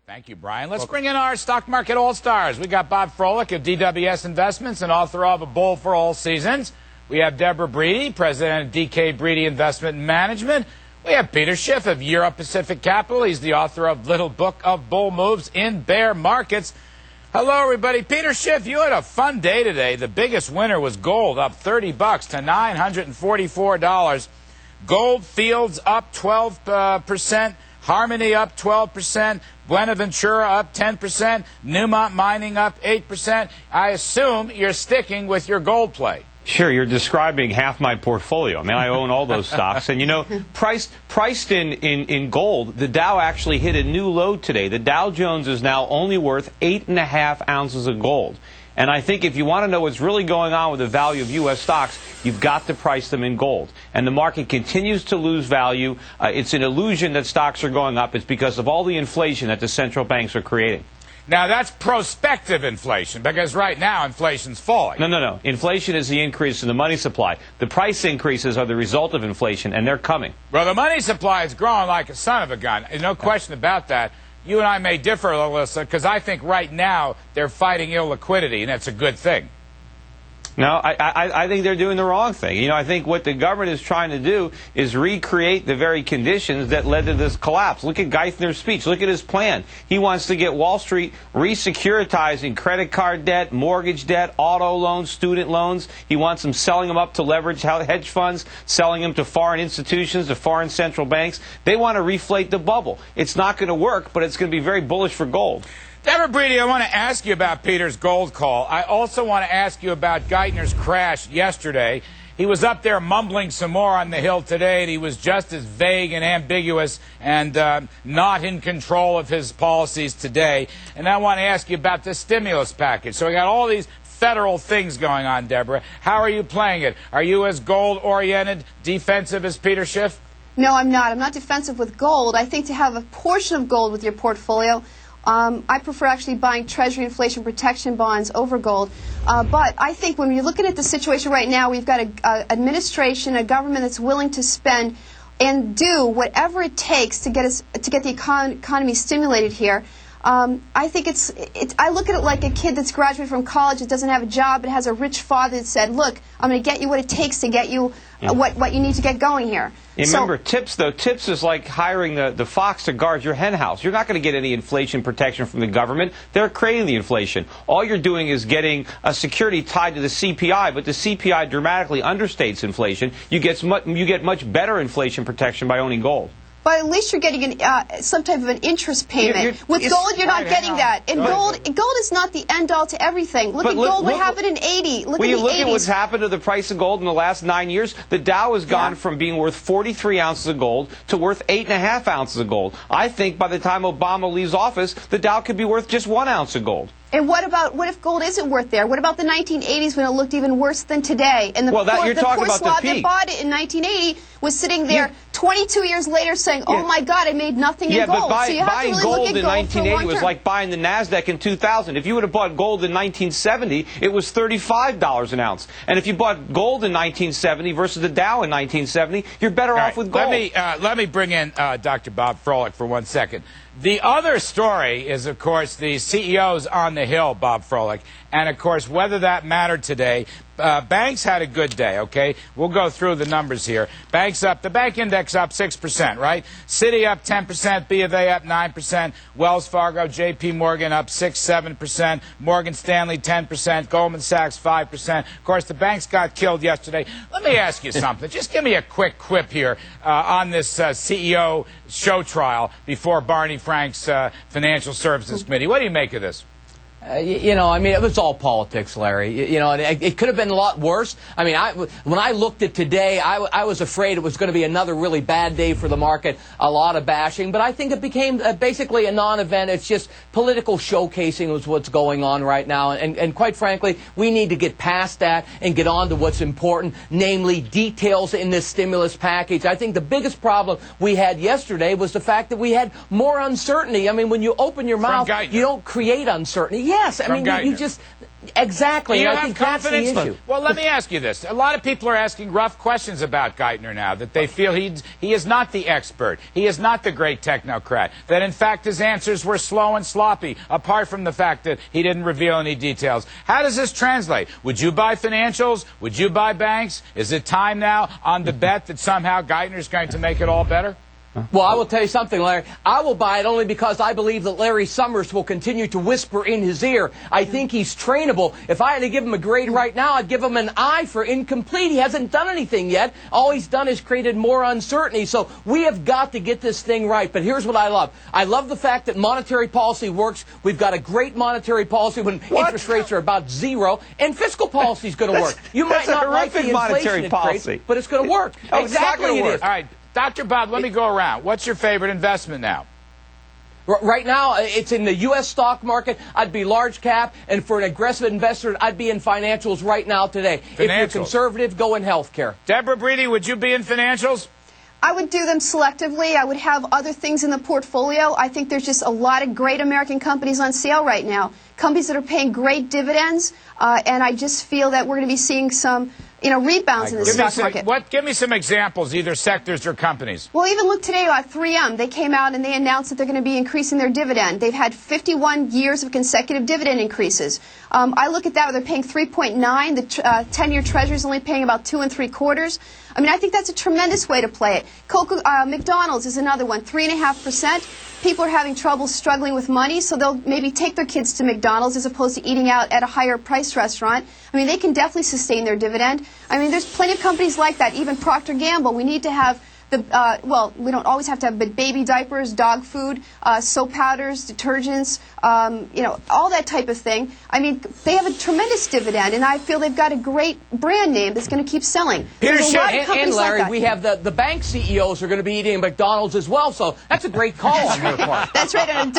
Thank you, Brian. Let's bring in our stock market all-stars. We got Bob Froelich of DWS Investments and author of A Bull for All Seasons. We have Deborah Breedy, president of DK Breedy Investment Management. We have Peter Schiff of Europe Pacific Capital. He's the author of Little Book of Bull Moves in Bear Markets. Hello, everybody. Peter Schiff, you had a fun day today. The biggest winner was gold, up $30 to $944. Goldfields up 12%. Harmony up 12%, Buenaventura up 10%, Newmont Mining up 8%. I assume you're sticking with your gold play. Sure, you're describing half my portfolio. I mean, I own all those stocks. And, you know, priced in gold, the Dow actually hit a new low today. The Dow Jones is now only worth 8.5 ounces of gold. And I think if you want to know what's really going on with the value of U.S. stocks, you've got to price them in gold. And the market continues to lose value. It's an illusion that stocks are going up. It's because of all the inflation that the central banks are creating. Now, that's prospective inflation, because right now inflation's falling. No. Inflation is the increase in the money supply. The price increases are the result of inflation, and they're coming. Well, the money supply is growing like a son of a gun. There's no question about that. You and I may differ, Alyssa, because I think right now they're fighting illiquidity, and that's a good thing. No, I think they're doing the wrong thing. You know, I think what the government is trying to do is recreate the very conditions that led to this collapse. Look at Geithner's speech. Look at his plan. He wants to get Wall Street re-securitizing credit card debt, mortgage debt, auto loans, student loans. He wants them selling them up to leverage hedge funds, selling them to foreign institutions, to foreign central banks. They want to reflate the bubble. It's not going to work, but it's going to be very bullish for gold. Deborah Breedy, I want to ask you about Peter's gold call. I also want to ask you about Geithner's crash yesterday. He was up there mumbling some more on the Hill today, and he was just as vague and ambiguous and not in control of his policies today. And I want to ask you about the stimulus package. So we got all these federal things going on, Deborah. How are you playing it? Are you as gold-oriented, defensive as Peter Schiff? No, I'm not. I'm not defensive with gold. I think to have a portion of gold with your portfolio, I prefer actually buying Treasury inflation protection bonds over gold. But I think when you're looking at the situation right now, we've got an administration, a government that's willing to spend and do whatever it takes to get the economy stimulated here. I think I look at it like a kid that's graduated from college that doesn't have a job but has a rich father that said, look, I'm going to get you what it takes to get you what you need to get going here. Remember, tips is like hiring the fox to guard your hen house. You're not going to get any inflation protection from the government. They're creating the inflation. All you're doing is getting a security tied to the CPI, but the CPI dramatically understates inflation. You get much better inflation protection by owning gold. But at least you're getting some type of an interest payment. With gold, you're not getting that. And gold is not the end-all to everything. Look at gold, what happened in 80. Look at what's happened to the price of gold in the last 9 years. The Dow has gone from being worth 43 ounces of gold to worth 8.5 ounces of gold. I think by the time Obama leaves office, the Dow could be worth just 1 ounce of gold. And what if gold isn't worth there? What about the 1980s when it looked even worse than today? And the poor slob that bought it in 1980 was sitting there 22 years later saying, oh my God, I made nothing in gold. But so you have buying to really gold look at in 1980 was like buying the NASDAQ in 2000. If you would have bought gold in 1970, it was $35 an ounce. And if you bought gold in 1970 versus the Dow in 1970, you're better off with gold. Let me bring in Dr. Bob Froelich for 1 second. The other story is, of course, the CEOs on the Hill, Bob Froelich. And, of course, whether that mattered today, banks had a good day, okay? We'll go through the numbers here. Banks up, the bank index up 6%, right? Citi up 10%, B of A up 9%, Wells Fargo, JP Morgan up 6-7%, Morgan Stanley 10%, Goldman Sachs 5%. Of course, the banks got killed yesterday. Let me ask you something. Just give me a quick quip here on this CEO show trial before Barney Frank's Financial Services Committee. What do you make of this? You know, I mean, it was all politics, Larry. You know, it could have been a lot worse. I mean, when I looked at today, I was afraid it was going to be another really bad day for the market, a lot of bashing. But I think it became basically a non-event. It's just political showcasing was what's going on right now. And quite frankly, we need to get past that and get on to what's important, namely details in this stimulus package. I think the biggest problem we had yesterday was the fact that we had more uncertainty. I mean, when you open your mouth, you don't create uncertainty. Yes, I mean, you just Exactly. Do you I have think that's the confidence? issue. Well, let me ask you this. A lot of people are asking rough questions about Geithner now, that they feel he is not the expert. He is not the great technocrat. That, in fact, his answers were slow and sloppy, apart from the fact that he didn't reveal any details. How does this translate? Would you buy financials? Would you buy banks? Is it time now on the bet that somehow Geithner's going to make it all better? Well, I will tell you something, Larry. I will buy it only because I believe that Larry Summers will continue to whisper in his ear. I think he's trainable. If I had to give him a grade right now, I'd give him an I for incomplete. He hasn't done anything yet. All he's done is created more uncertainty. So we have got to get this thing right. But here's what I love. I love the fact that monetary policy works. We've got a great monetary policy when interest rates are about zero, and fiscal policy is going to work. You might not like the inflation it creates, but it's going to work. Oh, it's not Exactly gonna it work. is. All right. Dr. Bob, let me go around. What's your favorite investment now? Right now, it's in the U.S. stock market. I'd be large cap, and for an aggressive investor, I'd be in financials right now today. If you're conservative, go in healthcare. Deborah Breedy, would you be in financials? I would do them selectively. I would have other things in the portfolio. I think there's just a lot of great American companies on sale right now. Companies that are paying great dividends, and I just feel that we're going to be seeing some rebounds in the stock market. Give me some examples, either sectors or companies. Well, even look today at 3M. They came out and they announced that they're going to be increasing their dividend. They've had 51 years of consecutive dividend increases. I look at that, they're paying 3.9. The 10-year Treasury is only paying about 2 3/4. I mean, I think that's a tremendous way to play it. McDonald's is another one, 3.5%. People are having trouble struggling with money, so they'll maybe take their kids to McDonald's as opposed to eating out at a higher price restaurant. I mean, they can definitely sustain their dividend. I mean, there's plenty of companies like that. Even Procter & Gamble, we need to have well, we don't always have to have, but baby diapers, dog food, soap powders, detergents, all that type of thing. I mean, they have a tremendous dividend, and I feel they've got a great brand name that's going to keep selling. There's a lot of companies and Larry, like that. we have the bank CEOs are going to be eating McDonald's as well, so that's a great call on your part. That's right, and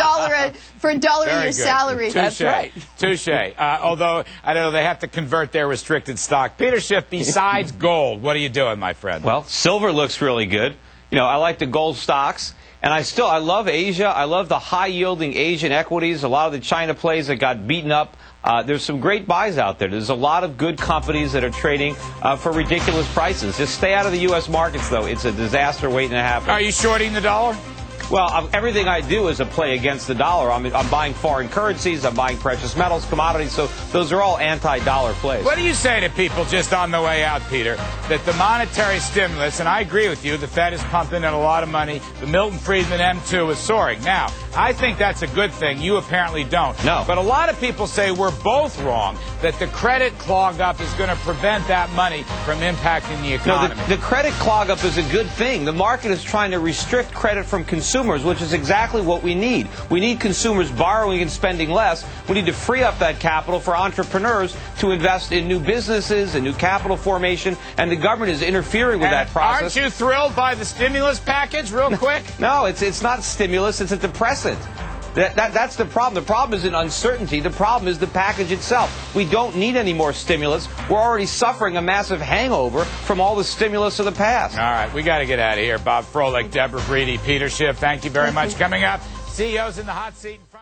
for a dollar in your salary. That's right. Touche. Although, I don't know, they have to convert their restricted stock. Peter Schiff, besides gold, what are you doing, my friend? Well, silver looks really good. I like the gold stocks, and I love Asia. I love the high-yielding Asian equities, a lot of the China plays that got beaten up. There's some great buys out there. There's a lot of good companies that are trading for ridiculous prices. Just stay out of the U.S. markets, though. It's a disaster waiting to happen. Are you shorting the dollar? Well, everything I do is a play against the dollar. I'm buying foreign currencies, I'm buying precious metals, commodities, so those are all anti-dollar plays. What do you say to people just on the way out, Peter, that the monetary stimulus, and I agree with you, the Fed is pumping in a lot of money, the Milton Friedman M2 is soaring. Now, I think that's a good thing. You apparently don't. No. But a lot of people say we're both wrong, that the credit clog-up is going to prevent that money from impacting the economy. No, the credit clog-up is a good thing. The market is trying to restrict credit from consumers, which is exactly what we need. We need consumers borrowing and spending less. We need to free up that capital for entrepreneurs to invest in new businesses and new capital formation, and the government is interfering with that process. Aren't you thrilled by the stimulus package, real quick? No, it's not stimulus, it's a depressant. That's the problem. The problem isn't uncertainty. The problem is the package itself. We don't need any more stimulus. We're already suffering a massive hangover from all the stimulus of the past. All right, we got to get out of here. Bob Froelich, Deborah Breedy, Peter Schiff, thank you very much. Coming up, CEOs in the hot seat in front.